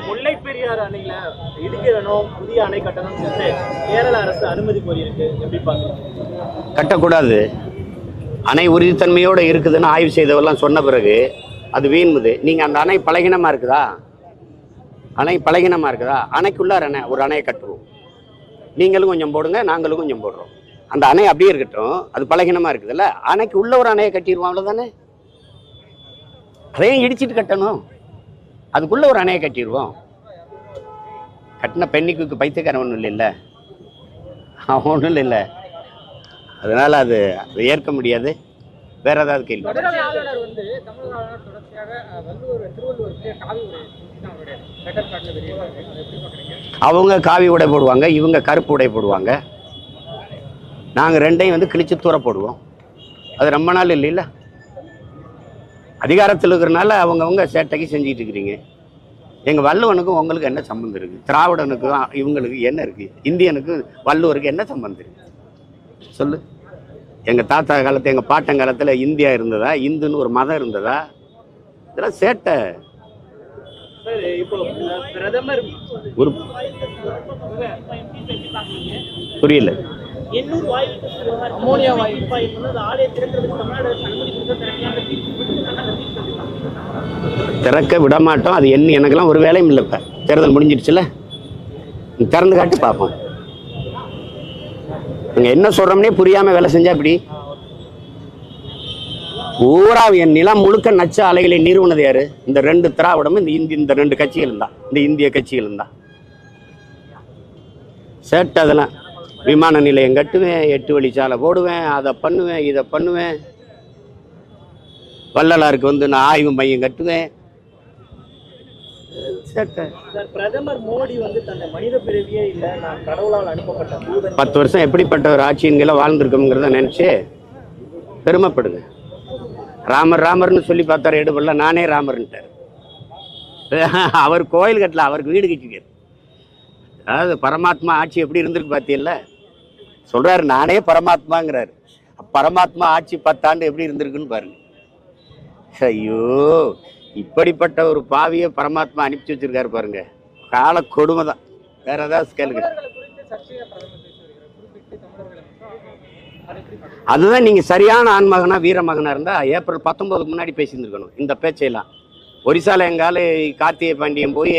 முல்லை பெரியாறு அணையில இடிக்க வேணும், புதிய அணை கட்டணும் சொல்லிட்டு கேரள அரசு அனுமதி கோரியிருக்கு, எப்படி பாக்குறீங்க? கட்டக்கூடாது. அணை உறுதித்தன்மையோடு இருக்குதுன்னு ஆய்வு செய்தவெல்லாம் சொன்ன பிறகு அது வீண்முது. நீங்கள் அந்த அணை பலகீனமாக இருக்குதா? அணை பலகீனமாக இருக்குதா? அணைக்குள்ளார அணை ஒரு அணையை கட்டுவோம். நீங்களும் கொஞ்சம் போடுங்க, நாங்களும் கொஞ்சம் போடுறோம். அந்த அணை அப்படியே இருக்கட்டும். அது பலகீனமாக இருக்குதுல்ல, அணைக்கு உள்ள ஒரு அணையை கட்டிடுவோம், அவ்வளோதானே. அதையும் இடிச்சிட்டு கட்டணும், அதுக்குள்ள ஒரு அணையை கட்டிடுவோம். கட்டின பெண்ணிக்கு பைத்தியக்காரன் ஒன்றும் இல்லைல்ல, ஒன்றும் இல்லை. அதனால அது ஏற்க முடியாது. வேற ஏதாவது கேள்வி? அவங்க காவி உடை போடுவாங்க, இவங்க கருப்பு உடை போடுவாங்க. நாங்கள் ரெண்டையும் கிழிச்சு தூர போடுவோம். அது ரொம்ப நாள் இல்லைல்ல, அதிகாரத்தில் இருக்கிறனால அவங்கவுங்க சேட்டைக்கு செஞ்சுட்டு இருக்கிறீங்க. எங்கள் வள்ளுவனுக்கும் உங்களுக்கு என்ன சம்பந்தம் இருக்குது? திராவிடனுக்கும் இவங்களுக்கு என்ன இருக்குது? இந்தியனுக்கு வள்ளுவருக்கு என்ன சம்பந்தம் இருக்குது சொல்லு. எங்கள் தாத்தா காலத்தில், எங்கள் பாட்டன் காலத்தில் இந்தியா இருந்ததா? இந்துன்னு ஒரு மதம் இருந்ததா? இதெல்லாம் சேட்டை. ஒரு புரியல. திறக்க விட மாட்டோம். அது என்ன, எனக்கெல்லாம் ஒரு வேலையும் இல்லை. இப்போ தேர்தல் முடிஞ்சிடுச்சுல, திறந்து காட்டி பார்ப்போம். நாங்கள் என்ன சொல்கிறோம்னே புரியாமல் வேலை செஞ்சா இப்படி. ஊரா என் நிலம் முழுக்க நச்ச அலைகளை நிறுவனது யாரு? இந்த ரெண்டு திராவிடமும் இந்த ரெண்டு கட்சிகளும் தான், இந்த இந்திய கட்சிகளும் தான். சேட்டை அதெல்லாம். விமான நிலையம் கட்டுவேன், 8 வழிச்சாலை போடுவேன், அதை பண்ணுவேன், இதை பண்ணுவேன். வள்ளலாருக்கு நான் ஆய்வு மையம் கட்டுவேன். பிரதமர் மோடி தன்னை மனித பிறவியே இல்லை, நான் கடவுளால் அனுப்பப்பட்ட 10 வருஷம் எப்படிப்பட்ட ஒரு ஆட்சியன்களை வாழ்ந்திருக்கோங்கிறத நினைச்சு பெருமைப்படுங்க. ராமர் ராமர்னு சொல்லி பார்த்தாரு எடுபடல, நானே ராமர்ன்ட்டார். அவர் கோயில் கட்டல, அவருக்கு வீடு கட்டிக்காரு. அதாவது பரமாத்மா ஆட்சி எப்படி இருந்திருக்கு பார்த்தீங்கல்ல, சொல்றாரு நானே பரமாத்மாங்கிறாரு. பரமாத்மா ஆட்சி 10 ஆண்டு எப்படி இருந்திருக்குன்னு பாருங்க. ஐயோ, இப்படிப்பட்ட ஒரு பாவியை பரமாத்மா அனுப்பிச்சு வச்சிருக்காரு பாருங்க. கால கொடுமை தான். வேற ஏதாவது கேளுங்க. அதுதான் நீங்க சரியான ஆண்மகனா வீரமகனா இருந்தா ஏப்ரல் 19 முன்னாடி பேசியிருந்துருக்கணும் இந்த பேச்சையெல்லாம். ஒரிசால எங்கால கார்த்திகை பாண்டியன் போய்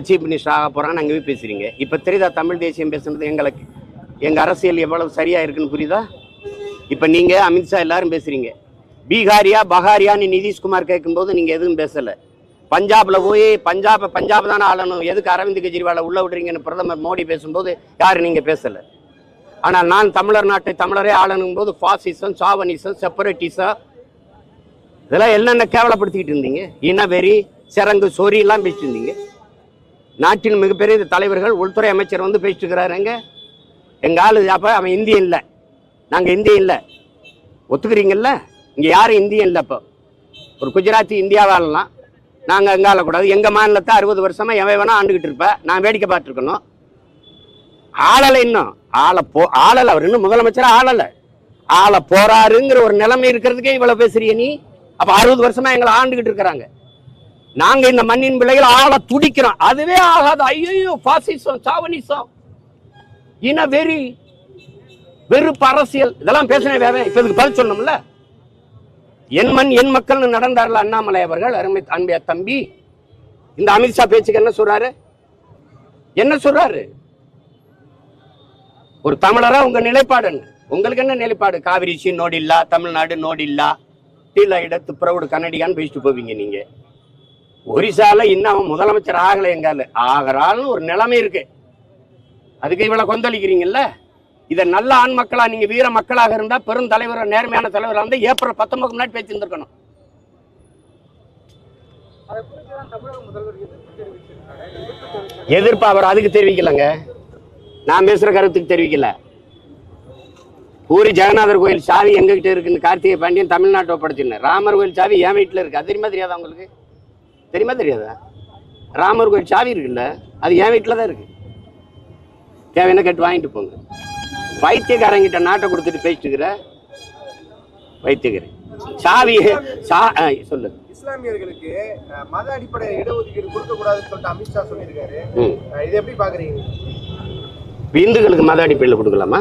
சீஃப் மினிஸ்டர் ஆக போறான்னு அங்கே போய் பேசுறீங்க. இப்ப தெரியுதா தமிழ் தேசியம் பேசுறது எங்களுக்கு, எங்க அரசியல் எவ்வளவு சரியா இருக்குன்னு புரியுதா? இப்ப நீங்க அமித்ஷா எல்லாரும் பேசுறீங்க. பீகாரியா பகாரியான்னு நிதிஷ்குமார் கேட்கும்போது நீங்க எதுவும் பேசல. பஞ்சாப்ல போய் பஞ்சாப் தானே ஆளணும், எதுக்கு அரவிந்த் கெஜ்ரிவாலை உள்ள விடுறீங்கன்னு பிரதமர் மோடி பேசும்போது யாரு நீங்க பேசல. ஆனால் நான் தமிழர் நாட்டை தமிழரே ஆளணும் போது பாசிசம், சாவனிசம், செப்பரேட்டிசம், இதெல்லாம் என்னென்ன கேவலப்படுத்திக்கிட்டு இருந்தீங்க. இனவெறி, சிறங்கு, சொறி எல்லாம் பேசிட்டு இருந்தீங்க. நாட்டின் மிகப்பெரிய தலைவர்கள், உள்துறை அமைச்சர் பேசிட்டு இருக்கிறாருங்க. எங்க ஆளு அப்ப அவன் இந்தியன் இல்லை, நாங்க இந்தியன் இல்லை ஒத்துக்கிறீங்கல்ல. இங்க யாரும் இந்தியன் இல்லை. இப்போ ஒரு குஜராத்தி இந்தியாவாலாம் நாங்க எங்க ஆளக்கூடாது. எங்க மாநிலத்தை 60 வருஷமா எவன் வேணா ஆண்டுகிட்டு இருப்ப, நான் வேடிக்கை பார்த்துருக்கணும். ஆளலை, இன்னும் ஆளலை. அவர் இன்னும் முதலமைச்சர் ஆள போறாருங்கிற ஒரு நிலைமை இருக்கிறதுக்கே இவ்வளவு பேசுறிய நீ. அப்ப 60 வருஷமா எங்களை ஆண்டுகிட்டு இருக்கிறாங்க. நாங்க இந்த மண்ணின் பிள்ளைகள் ஆள துடிக்கிறோம். அதுவே ஆகாது. ஐயோ, பாசிசம், சாவனிசம், இன வெறி, வெறுப்பு அரசியல், இதெல்லாம் பேசினே வேற. இப்ப இதுக்கு பதில் சொல்லணும்ல. என் மண் என் மக்கள்னு நடந்தார்ல அண்ணாமலை அவர்கள், அருமை அன்பிய தம்பி. இந்த அமித்ஷா பேச்சுக்கு என்ன சொல்றாரு? என்ன சொல்றாரு? ஒரு தமிழரா உங்க நிலைப்பாடு என்ன? உங்களுக்கு என்ன நிலைப்பாடு? காவிரிச்சி நோடில்லா, தமிழ்நாடு நோடில்லா, டீல இடத்து பிரவுடு கன்னடியான்னு பேசிட்டு போவீங்க நீங்க. ஒரிசால இன்னும் அவன் முதலமைச்சர் ஆகலை, எங்கால ஆகிறான்னு ஒரு நிலைமை இருக்கு. அதுக்கு இவ்வளவு கொந்தளிக்கிறீங்கல்ல. இதை நல்ல ஆண் மக்களா, நீங்க வீர மக்களாக இருந்தா, பெரும் தலைவர், நேர்மையான தலைவராக இருந்தா ஏப்ரல் 19 முன்னாடி பேசியிருந்திருக்கணும். எதிர்ப்பு அவர் அதுக்கு தெரிவிக்கலங்க, நான் பேசுற கருத்துக்கு தெரிவிக்கல. பூரி ஜெகநாதர் கோயில் சாவி எங்ககிட்ட இருக்குன்னு கார்த்திகை பாண்டியன் தமிழ்நாட்டை ஒப்படைச்சிருந்தேன். ராமர் கோயில் சாவி என் வீட்டில் இருக்கு. அது தெரியுமா தெரியாதா உங்களுக்கு? தெரியுமா தெரியாதா? ராமர் கோயில் சாவி இருக்குல்ல, அது என் வீட்டில் தான் இருக்கு. தேவையான கேட்டு வாங்கிட்டு போங்க. வைத்தியக்காரங்கிட்ட நாட்டை கொடுத்துட்டு பேசிட்டு இருக்கிற வைத்தியக்காரன் சாவி சொல்லு. இஸ்லாமியர்களுக்கு மத அடிப்படை இடஒதுக்கீடு கொடுக்க கூடாதுன்னு சொல்லிட்டு அமித்ஷா சொல்லியிருக்காரு. இதை எப்படி பாக்குறீங்க? இந்துக்களுக்கு மத அடிப்படையில் கொடுக்கலாமா?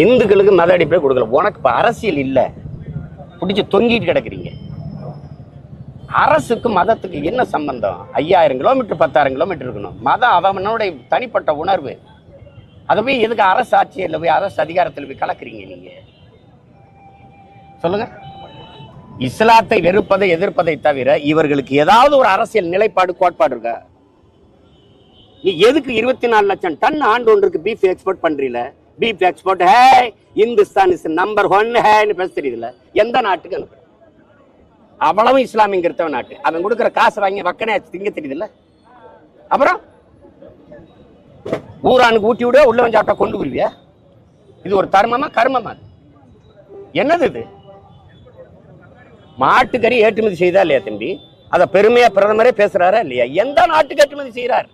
இந்துக்களுக்கு மத அடிப்படையில் கொடுக்கலாம். உனக்கு இப்ப அரசியல் இல்ல, பிடிச்சி தொங்கிட்டு கிடக்குறீங்க. அரசுக்கு மதத்துக்கு என்ன சம்பந்தம்? 5000 கிலோமீட்டர் 10,000 கிலோமீட்டர் இருக்கணும். மதம் அவனுடைய தனிப்பட்ட உணர்வு. அதை போய் எதுக்கு அரசு ஆட்சியில் போய் அரசு அதிகாரத்தில் போய் கலக்குறீங்க நீங்க? சொல்லுங்க. இஸ்லாத்தை வெறுப்பதை எதிர்ப்பதை தவிர இவர்களுக்கு ஏதாவது ஒரு அரசியல் நிலைப்பாடு கோட்பாடு இருக்கா? நீ எதுக்கு 24 லட்சம் டன் ஆண்டு ஒன்றுக்கு பீஃப் எக்ஸ்போர்ட் பண்றீல? Beef export hey Hindustan is number 1 ஹேன்னு பேச தெரியுதுல? எந்த நாட்டுக்கு அனுப்பு? அவ்வளவு இஸ்லாமியங்கிறத நாட்டு. அவன் கொடுக்குற காசு வாங்கி வக்கனே திங்க தெரியுதுல்ல? அப்புறம் ஊரானுக்கு ஊட்டி விட உள்ள வந்து சாப்பிட்டா கொண்டு வருவியா? இது ஒரு தர்மமா கர்மமா? என்னது இது? மாட்டுக்கறி ஏற்றுமதி செய்தா இல்லையா தம்பி? அதை பெருமையா பிரதமரே பேசுறாரா இல்லையா? எந்த நாட்டுக்கு ஏற்றுமதி செய்யறார்?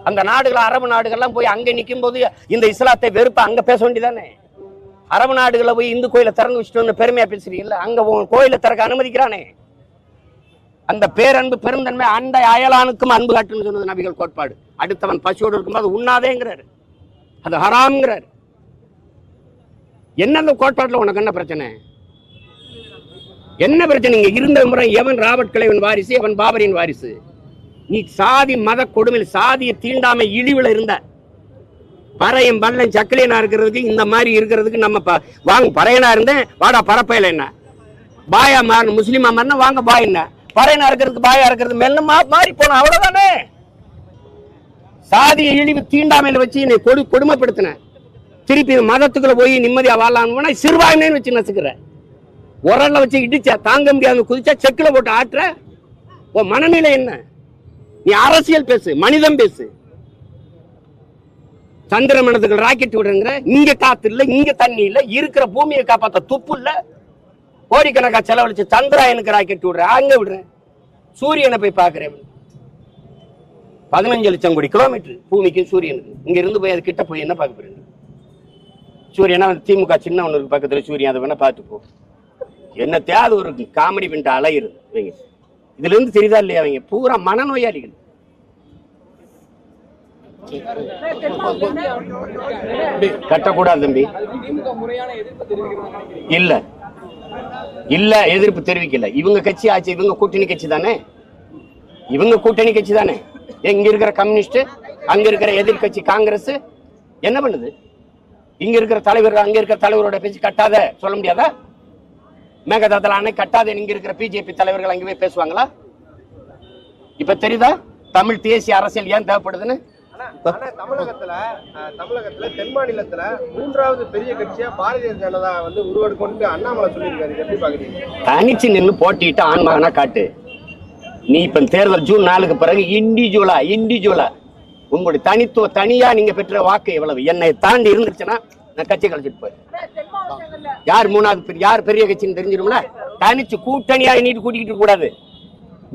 அந்த நாடுகள் அரபு நாடுகள்லாம் போய் அங்க நிற்கும் போது இந்த இஸ்லாத்தை வெறுப்ப அங்க பேச வேண்டியதானே? அரபு நாடுகளை போய் இந்து கோயிலை திறந்து வச்சுட்டு பெருமையா பேசுறீங்கல்ல? அங்க கோயிலை திறக்க அனுமதிக்கிறானே. அந்த பேரன்பு பெருந்தன்மை அந்த அயலானுக்கும் அன்பு காட்டுன்னு சொன்னது நபிகள் கோட்பாடு. அடுத்தவன் பசியோடு இருக்கும்போது உண்ணாதேங்கிறாரு, அது ஹராம்ங்கிறாரு. என்ன அந்த கோட்பாட்டுல உனக்கு என்ன பிரச்சனை? என்ன பிரச்சனை? இங்க இருந்த முறை எவன் ராபர்ட் கிளைவன் வாரிசு, எவன் பாபரின் வாரிசு? நீ சாதி மத கொடுமையில் சாதிய தீண்டாமை இழிவுல இருந்த பறையும் பல்லம் சக்கலையனா இருக்கிறதுக்கு இந்த மாதிரி இருக்கிறதுக்கு நம்ம வாங்க பறையனா இருந்தேன் வாடா பரப்பையில என்ன பாயா மாறணும், முஸ்லீமா மாறினா வாங்க பாய் என்ன பறையனா இருக்கிறதுக்கு பாயா இருக்கிறது மெல்ல மாறி போன அவ்வளவுதானே. சாதிய இழிவு தீண்டாமையில வச்சு என்னை கொடுமைப்படுத்தின. திருப்பி மதத்துக்குள்ள போய் நிம்மதியா வாழலாம்னு சிறுபான்மைன்னு வச்சு நசுக்கிற. உரல்ல வச்சு இடிச்சா தாங்க முடியாத குதிச்சா செக்குல போட்டு ஆட்டுற. உன் மனநிலை என்ன? நீ அரசியல் பேசு, மனிதம் பேசு. சந்திர மனதுக்கு ராக்கெட் விடுங்கிற. இங்க காத்து இல்ல, இங்க தண்ணி இல்ல, இருக்கிற பூமியை காப்பாத்த துப்பு இல்ல. கோடிக்கணக்கா செலவழிச்சு சந்திராயனுக்கு ராக்கெட் விடுற, அங்க விடுறேன். சூரியனை போய் பாக்குறேன். 15 லட்சம் கோடி கிலோமீட்டர் பூமிக்கு சூரியனுக்கு. இங்க இருந்து போய் அது கிட்ட போய் என்ன பார்க்க போறேன்? சூரியனா திமுக சின்ன ஒண்ணு பக்கத்துல சூரியன், அதை வேணா பார்த்து போ. என்ன தேவை ஒரு காமெடி பண்ணிட்டு அலையுது. இதுல இருந்து தெரியுதா இல்லையா? அவங்க பூரா மனநோயாளிகள். கட்டக்கூடாது தம்பி. இல்ல இல்ல எதிர்ப்பு தெரிவிக்கல. இவங்க கட்சி ஆச்சு, இவங்க கூட்டணி கட்சி தானே. இவங்க கூட்டணி கட்சி தானே. இங்க இருக்கிற கம்யூனிஸ்ட், அங்க இருக்கிற எதிர்கட்சி காங்கிரஸ் என்ன பண்ணுது? இங்க இருக்கிற தலைவர் அங்க இருக்கிற தலைவரோட பேச்சு கட்டாத சொல்ல முடியாதா? மேகதாதுல அணை கட்டாத இங்க இருக்கிற பிஜேபி தலைவர்கள் அங்கே போய் பேசுவாங்களா? இப்ப தெரியுதா தமிழ் தேசிய அரசியல் ஏன் தேவைப்படுதுன்னு? தமிழகத்துல தென் மாநிலத்துல 3வது பெரிய கட்சியா பாரதிய ஜனதா உருவெடுக்கும் அண்ணாமலை சொல்லியிருக்காரு. எப்படி பாக்குறீங்க? தனிச்சு நின்று போட்டிட்டு ஆன்மகனா காட்டு. நீ இப்ப தேர்தல் ஜூன் 4க்கு பிறகு இண்டிவிஜுவலா உங்களுடைய தனித்துவ தனியா நீங்க பெற்ற வாக்கு எவ்வளவு என்னை தாண்டி இருந்துச்சுன்னா நான் கட்சி கழிச்சிட்டு போய் யார் 3வது யார் பெரிய கட்சின்னு தெரிஞ்சிடும்ல. தனிச்சு கூட்டணியா நீட்டு கூட்டிக்கிட்டு கூடாது.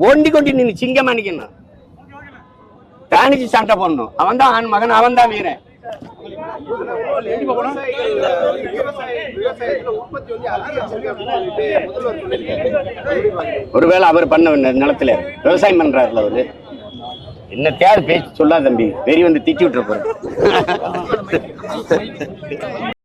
ஒண்டி கொண்டு நீ சிங்கமா நிக்கணும். தனிச்சு சண்டை போடணும். அவன் தான் ஆண் மகன், அவன் தான் வீரன். ஒருவேளை அவர் பண்ண நிலத்துல விவசாயம் பண்றாருல அவரு. என்ன தேவை பேச்சு சொல்லாத தம்பி, வெறி வந்து திட்டி விட்டுற போற.